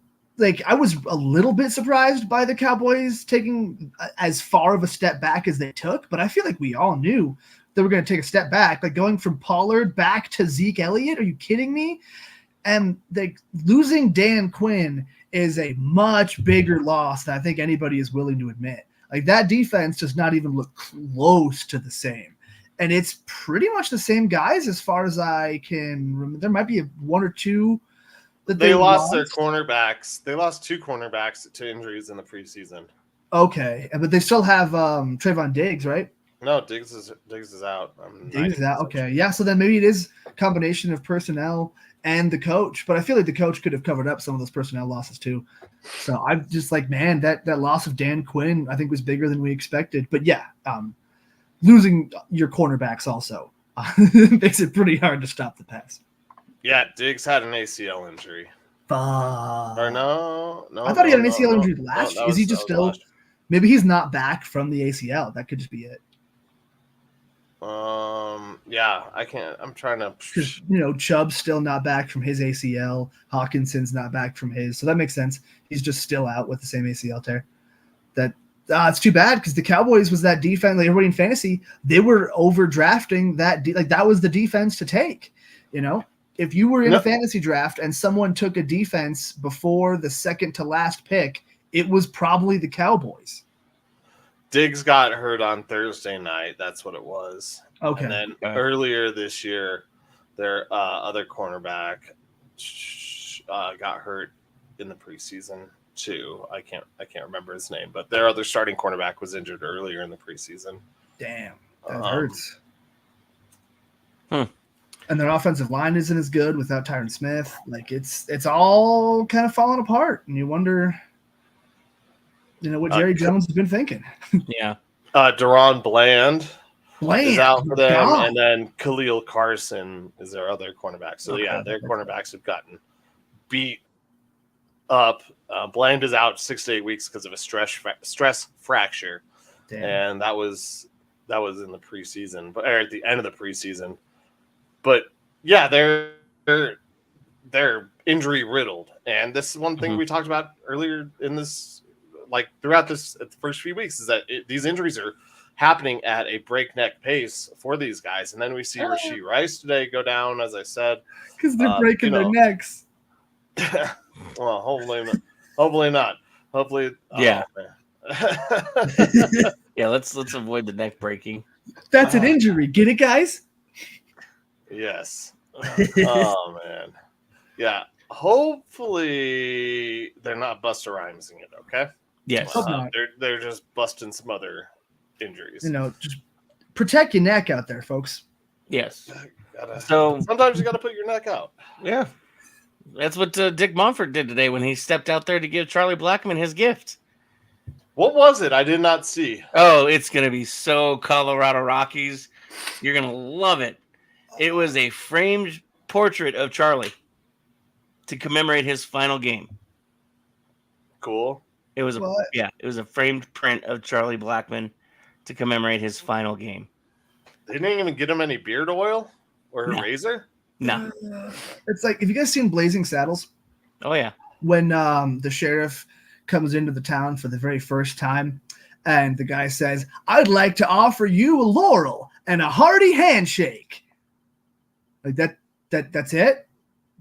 was a little bit surprised by the Cowboys taking as far of a step back as they took, but I feel like we all knew they were going to take a step back, like going from Pollard back to Zeke Elliott. Are you kidding me? And losing Dan Quinn is a much bigger loss than I think anybody is willing to admit. Like that defense does not even look close to the same. And it's pretty much the same guys as far as I can remember. There might be one or two that they lost their cornerbacks. They lost 2 cornerbacks to injuries in the preseason. Okay, but they still have Trayvon Diggs, right? No, Diggs is out. Diggs is out. Okay, yeah. So then maybe it is a combination of personnel and the coach, but I feel like the coach could have covered up some of those personnel losses too. So I'm just like, man, that loss of Dan Quinn I think was bigger than we expected. But yeah, losing your cornerbacks also makes it pretty hard to stop the pass. Yeah, Diggs had an ACL injury. Or no. I thought he had an ACL injury last year. Is he just still? Maybe he's not back from the ACL. That could just be it. Yeah, I can't. I'm trying to. Because Chubb's still not back from his ACL. Hawkinson's not back from his, so that makes sense. He's just still out with the same ACL tear. It's too bad because the Cowboys was that defense. Like everybody in fantasy, they were overdrafting that. That was the defense to take. If you were in a fantasy draft and someone took a defense before the second to last pick, it was probably the Cowboys. Diggs got hurt on Thursday night. That's what it was. Okay. And then earlier this year, their other cornerback, got hurt in the preseason too. I can't remember his name, but their other starting cornerback was injured earlier in the preseason. Damn, that hurts. Hmm. And their offensive line isn't as good without Tyron Smith. Like it's all kind of falling apart, and you wonder, what Jerry Jones has been thinking. Yeah. Deron Bland is out for them, God. and then Khalil Carson is their other cornerback. So their cornerbacks have gotten beat up. Bland is out 6 to 8 weeks because of a stress fracture. Damn. And that was in the preseason, or at the end of the preseason. But yeah, they're injury riddled, and this is one thing we talked about earlier in this, like throughout the first few weeks, is that these injuries are happening at a breakneck pace for these guys, and then we see Rashee Rice today go down, as I said, because they're breaking their necks. Well, hopefully not. Hopefully, yeah. Yeah, let's avoid the neck breaking. That's an injury. Get it, guys? Yes. Oh man. Yeah. Hopefully they're not Busta Rhymesing it. Okay. Yes. They're just busting some other injuries. Just protect your neck out there, folks. Yes. So sometimes you got to put your neck out. Yeah. That's what Dick Monfort did today when he stepped out there to give Charlie Blackmon his gift. What was it? I did not see. Oh, it's going to be so Colorado Rockies. You're going to love it. It was a framed portrait of Charlie to commemorate his final game. Cool. It was a framed print of Charlie Blackmon to commemorate his final game. They didn't even get him any beard oil or a razor? No. It's like, have you guys seen Blazing Saddles? Oh, yeah. When the sheriff comes into the town for the very first time, and the guy says, "I'd like to offer you a laurel and a hearty handshake." Like that's it.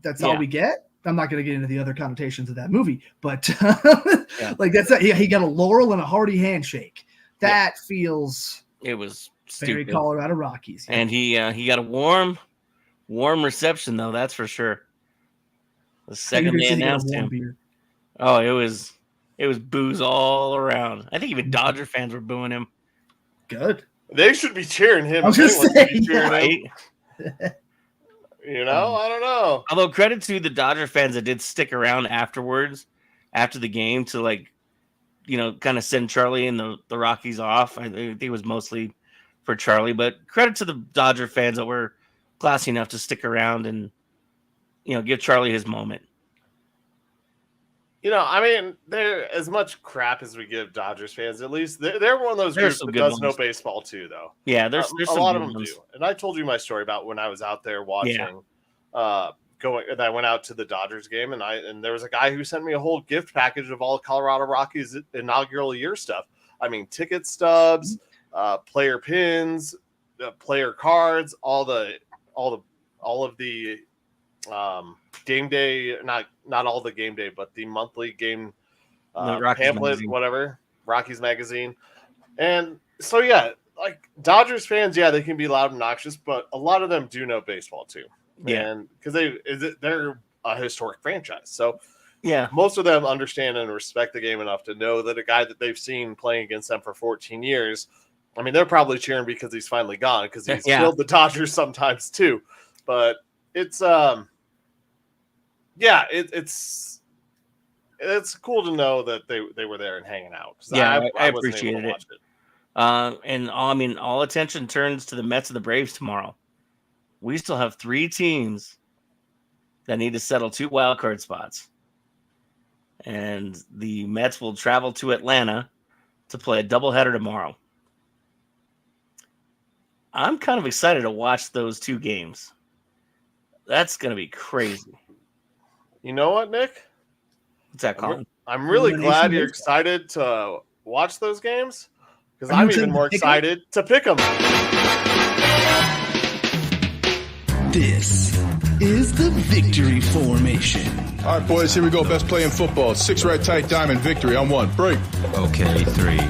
That's all we get. I'm not going to get into the other connotations of that movie, but like that's it. He got a laurel and a hearty handshake. That feels. It was very stupid. Colorado Rockies, and he got a warm reception though. That's for sure. The second they announced him, oh, it was boos all around. I think even Dodger fans were booing him. Good. They should be cheering him. I was just saying, right? I don't know. Although credit to the Dodger fans that did stick around afterwards, after the game, to kind of send Charlie and the Rockies off. I think it was mostly for Charlie, but credit to the Dodger fans that were classy enough to stick around and give Charlie his moment. They're as much crap as we give Dodgers fans. At least they're one of those groups that does know baseball too, though. Yeah, there's a lot of them do. And I told you my story about when I was out there watching. And I went out to the Dodgers game, and there was a guy who sent me a whole gift package of all Colorado Rockies inaugural year stuff. I mean, ticket stubs, player pins, player cards, all of the game day, not all the game day, but the monthly game pamphlet, magazine. Whatever, Rockies magazine. And so, like Dodgers fans, they can be loud and obnoxious, but a lot of them do know baseball too. Yeah. And because they're a historic franchise. So yeah, most of them understand and respect the game enough to know that a guy that they've seen playing against them for 14 years, I mean, they're probably cheering because he's finally gone, because he's killed the Dodgers sometimes too. But it's it's cool to know that they were there and hanging out. Yeah, I appreciated it. And all attention turns to the Mets and the Braves tomorrow. We still have 3 teams that need to settle 2 wildcard spots. And the Mets will travel to Atlanta to play a doubleheader tomorrow. I'm kind of excited to watch those 2 games. That's going to be crazy. You know what, Nick? What's that, Colin? I'm really glad you're excited to watch those games, because I'm even more excited to pick them. This is the victory formation. All right, boys, here we go. Best play in football. 6 right tight diamond victory on 1. Break. Okay, 3, 2,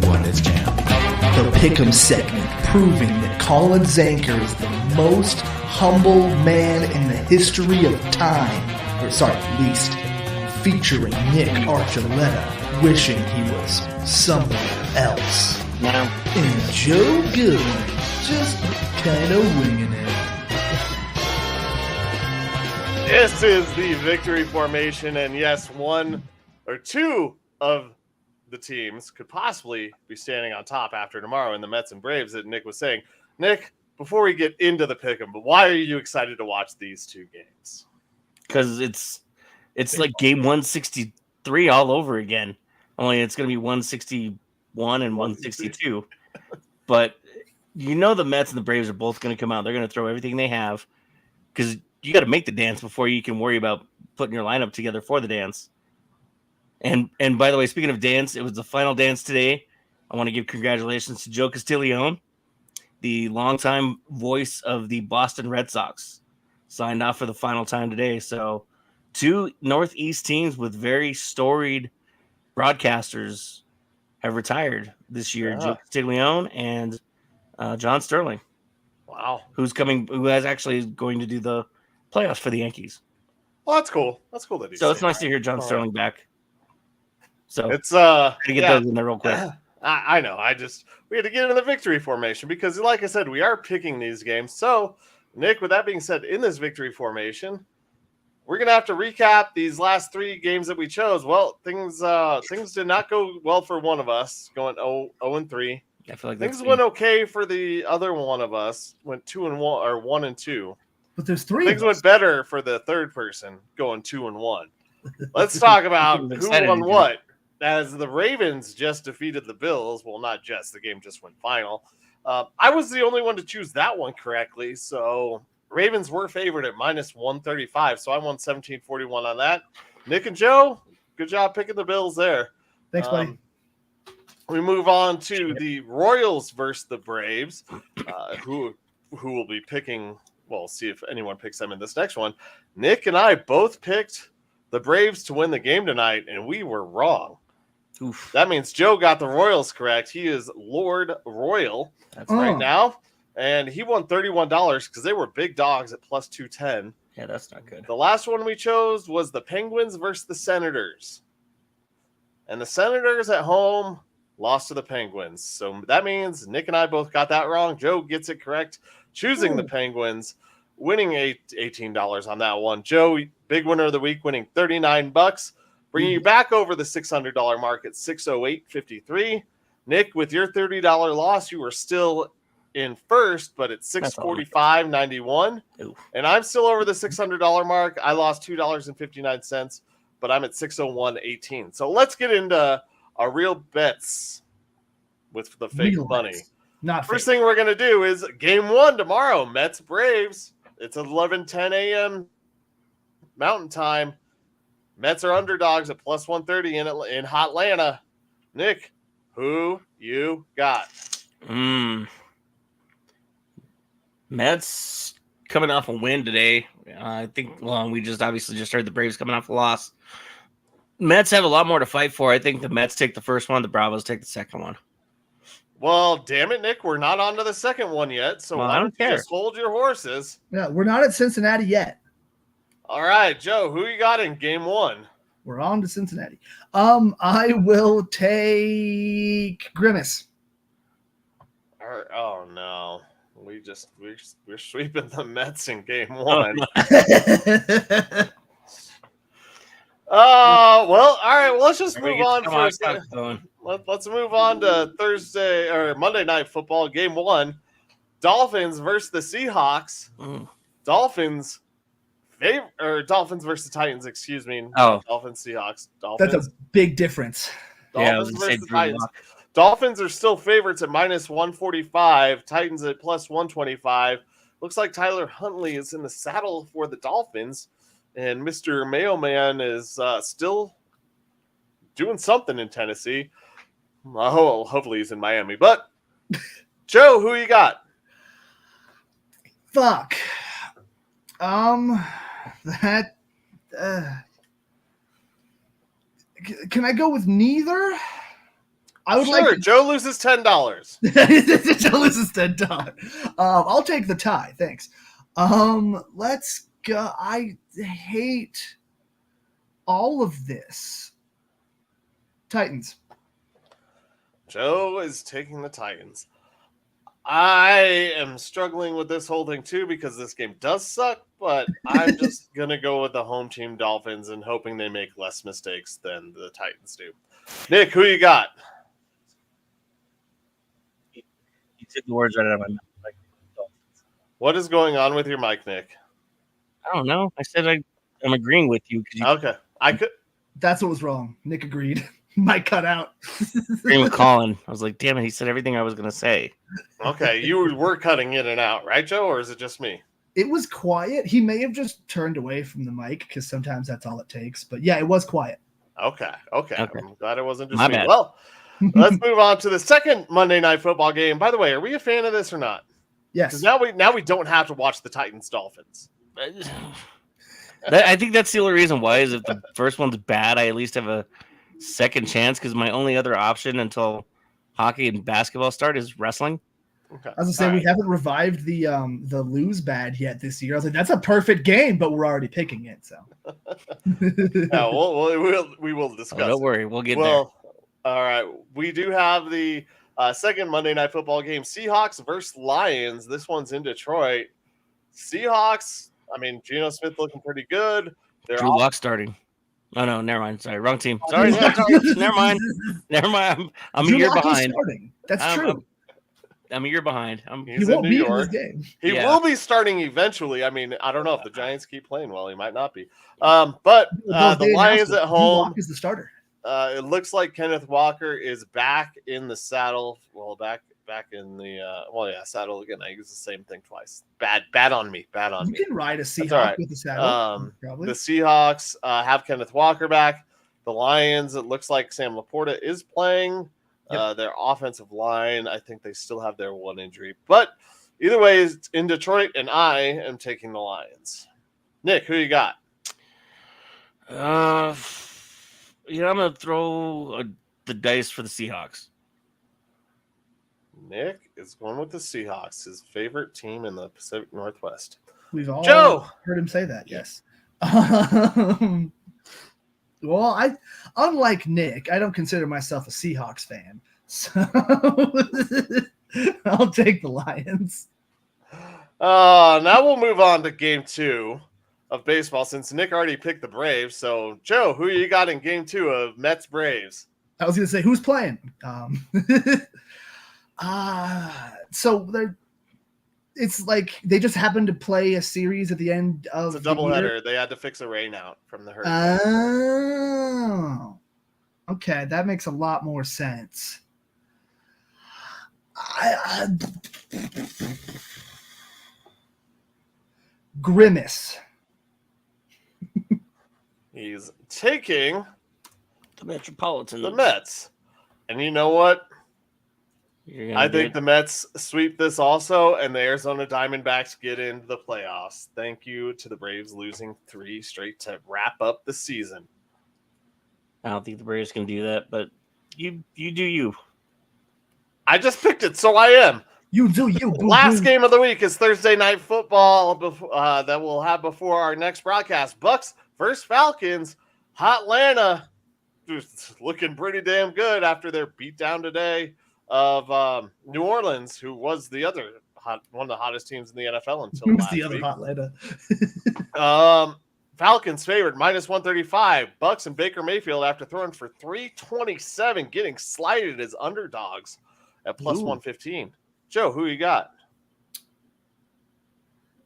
1, let's jam. The Pick'em segment, proving that Colin Zanker is the most humble man in the history of time. least, featuring Nick Archuleta wishing he was somewhere else. Now, And Joe Goodwin just kind of winging it. This is the victory formation, and yes, one or two of the teams could possibly be standing on top after tomorrow in the Mets and Braves that Nick was saying. Nick, before we get into the pick'em, but why are you excited to watch these two games? because it's like game 163 all over again. Only it's going to be 161 and 162. But you know the Mets and the Braves are both going to come out. They're going to throw everything they have because you got to make the dance before you can worry about putting your lineup together for the dance. And by the way, speaking of dance, it was the final dance today. I want to give congratulations to Joe Castiglione, the longtime voice of the Boston Red Sox, signed off for the final time today. So two Northeast teams with very storied broadcasters have retired this year. Joe Castiglione and John Sterling. Wow. Who is actually going to do the playoffs for the Yankees. Well, that's cool. That's cool that he's So it's nice to hear John Sterling back. So it's to get those in there real quick. I know. We had to get into the victory formation because, like I said, we are picking these games. So, Nick, with that being said, in this victory formation, we're gonna have to recap these last three games that we chose. Well, things did not go well for one of us, going 0-3. I feel like Things went okay for the other one of us, went 2-1 or 1-2. But there's three. Things went better for the third person, going 2-1. Let's talk about who won what. As the Ravens just defeated the Bills, well, not just, the game just went final. I was the only one to choose that one correctly, so Ravens were favored at -135, so I won 17-41 on that. Nick and Joe, good job picking the Bills there. Thanks, buddy. We move on to the Royals versus the Braves, who will be picking. Well, see if anyone picks them in this next one. Nick and I both picked the Braves to win the game tonight, and we were wrong. Oof. That means Joe got the Royals correct. He is Lord Royal right now, and he won $31 because they were big dogs at +210. Yeah, that's not good. The last one we chose was the Penguins versus the Senators. And the Senators at home lost to the Penguins. So that means Nick and I both got that wrong. Joe gets it correct, choosing the Penguins, winning $18 on that one. Joe, big winner of the week, winning $39, bringing you back over the $600 mark at $608.53. Nick, with your $30 loss, you were still in first, but at $645.91. And I'm still over the $600 mark. I lost $2.59, but I'm at $601.18. So let's get into our real bets with the fake Real money. bets. Not First fake. thing we're going to do is game one tomorrow, Mets Braves. It's 11:10 a.m. Mountain Time. Mets are underdogs at +130 in Hotlanta. Nick, who you got? Mets coming off a win today. I think, well, we just obviously just heard the Braves coming off a loss. Mets have a lot more to fight for. I think the Mets take the first one. The Bravos take the second one. Well, damn it, Nick. We're not on to the second one yet. So why don't you just hold your horses? Yeah, we're not at Cincinnati yet. All right, Joe, who you got in game one? We're on to Cincinnati. I will take Grimace. Oh no. We're sweeping the Mets in game one. Well, all right. Well, let's just move on first. Let's move on to Thursday or Monday Night Football, game one. Dolphins versus the Seahawks. Dolphins versus the Titans. Excuse me. Oh, Dolphins, Seahawks. That's a big difference. Dolphins versus the Titans. Dolphins are still favorites at -145. Titans at +125. Looks like Tyler Huntley is in the saddle for the Dolphins, and Mr. Mailman is still doing something in Tennessee. Hopefully he's in Miami. But Joe, who you got? Fuck. Can I go with neither? I would sure. Joe loses $10. Joe loses $10. I'll take the tie. Thanks. Let's go. I hate all of this, Titans. Joe is taking the Titans. I am struggling with this whole thing too because this game does suck, but I'm just going to go with the home team Dolphins and hoping they make less mistakes than the Titans do. Nick, who you got? You took the words right out of my mouth. What is going on with your mic, Nick? I don't know. I said I'm agreeing with you. Okay. That's what was wrong. Nick agreed. Might cut out. Agreeing with Colin. I was like, damn it, he said everything I was going to say. Okay, you were cutting in and out, right, Joe, or is it just me? It was quiet. He may have just turned away from the mic because sometimes that's all it takes. But yeah, it was quiet. Okay. I'm glad it wasn't just My me. bad. Well, let's move on to the second Monday Night Football game. By the way, are we a fan of this or not? Yes. Because now we don't have to watch the Titans Dolphins. I think that's the only reason why is if the first one's bad, I at least have a second chance because my only other option until hockey and basketball start is wrestling. Okay. I was gonna say we haven't revived the lose bad yet this year. I was like, that's a perfect game, but we're already picking it. So no, we will discuss. Don't worry, we'll get there. All right, we do have the second Monday Night Football game: Seahawks versus Lions. This one's in Detroit. Seahawks. I mean, Geno Smith looking pretty good. Drew Lock starting. Oh no, never mind. Sorry, wrong team. Sorry. Never mind. I'm a year behind. That's true. I'm a year behind. He's he won't in New be York. in this game. He will be starting eventually. I mean, I don't know if the Giants keep playing well. He might not be. But the Lions at home. Lock is the starter. It looks like Kenneth Walker is back in the saddle. Well, back in the saddle again. I use the same thing twice. Bad on me. You can ride a Seahawk with the saddle. Probably. The Seahawks have Kenneth Walker back. The Lions, it looks like Sam Laporta is playing. Yep. Their offensive line, I think they still have their one injury. But either way, it's in Detroit, and I am taking the Lions. Nick, who you got? I'm going to throw the dice for the Seahawks. Nick is going with the Seahawks, his favorite team in the Pacific Northwest. We've all Joe! heard him say that, yes. Well, unlike Nick, I don't consider myself a Seahawks fan. So I'll take the Lions. Now we'll move on to game 2 of baseball since Nick already picked the Braves. So, Joe, who you got in game 2 of Mets Braves? I was going to say, who's playing? So it's like they just happened to play a series at the end of It's a doubleheader. They had to fix a rain out from the hurricane. Oh, okay, that makes a lot more sense. Grimace. He's taking The Metropolitan. the Mets. And you know what? I think it. the Mets sweep this also, and the Arizona Diamondbacks get into the playoffs. Thank you to the Braves losing 3 straight to wrap up the season. I don't think the Braves can do that, but you do you. I just picked it, so I am. You do you. Last game of the week is Thursday Night Football that we'll have before our next broadcast. Bucks versus Falcons. Hotlanta just looking pretty damn good after their beatdown today of New Orleans, who was the other one of the hottest teams in the NFL until last the other week. Hotlanta. Falcons favored -135. Bucks and Baker Mayfield after throwing for 327, getting slighted as underdogs at +115. Joe, who you got?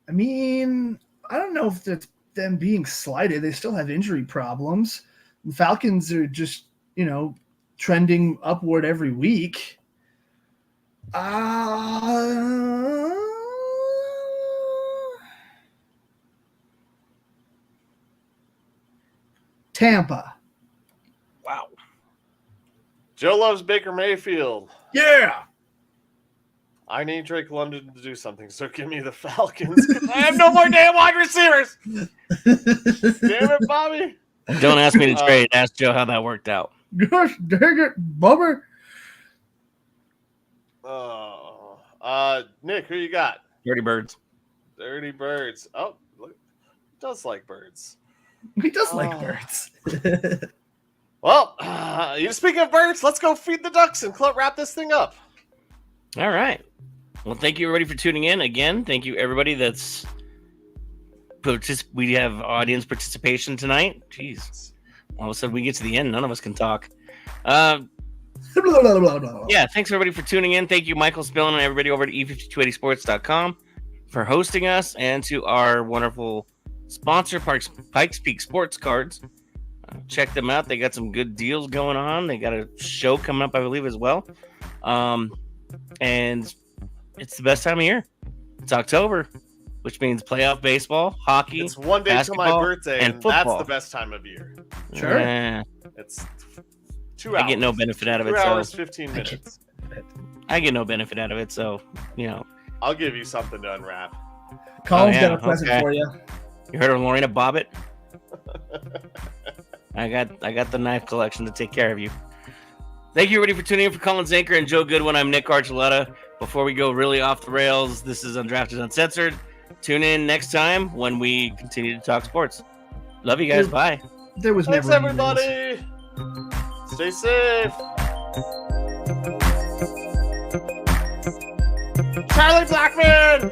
I mean, I don't know if that's them being slighted. They still have injury problems. The Falcons are just, trending upward every week. Tampa. Wow. Joe loves Baker Mayfield. Yeah. I need Drake London to do something, so give me the Falcons. I have no more damn wide receivers. Damn it, Bobby. Don't ask me to trade. Ask Joe how that worked out. Gosh, dang it, bummer. Nick, who you got? Dirty Birds. Dirty Birds. Oh, look, does like birds. He does like birds. Well, speaking of birds, let's go feed the ducks and wrap this thing up. All right. Well, thank you everybody for tuning in. Again, thank you everybody we have audience participation tonight. Jeez. All of a sudden we get to the end, none of us can talk. Yeah, thanks everybody for tuning in. Thank you, Michael Spillin and everybody over at e5280sports.com for hosting us, and to our wonderful sponsor, Pikes Peak Sports Cards. Check them out. They got some good deals going on. They got a show coming up, I believe, as well. And it's the best time of year. It's October, which means playoff baseball, hockey. It's one day to my birthday, and that's the best time of year. Sure. It's 2 hours. I get no benefit out of it. 2 hours, 15 minutes. I get no benefit out of it, so, you know. I'll give you something to unwrap. Colin's got a present for you. You heard of Lorena Bobbitt? I got the knife collection to take care of you. Thank you, everybody, for tuning in. For Colin Zanker and Joe Goodwin, I'm Nick Archuleta. Before we go really off the rails, this is Undrafted Uncensored. Tune in next time when we continue to talk sports. Love you guys. Bye. There was Thanks, never everybody. Stay safe. Charlie Blackmon.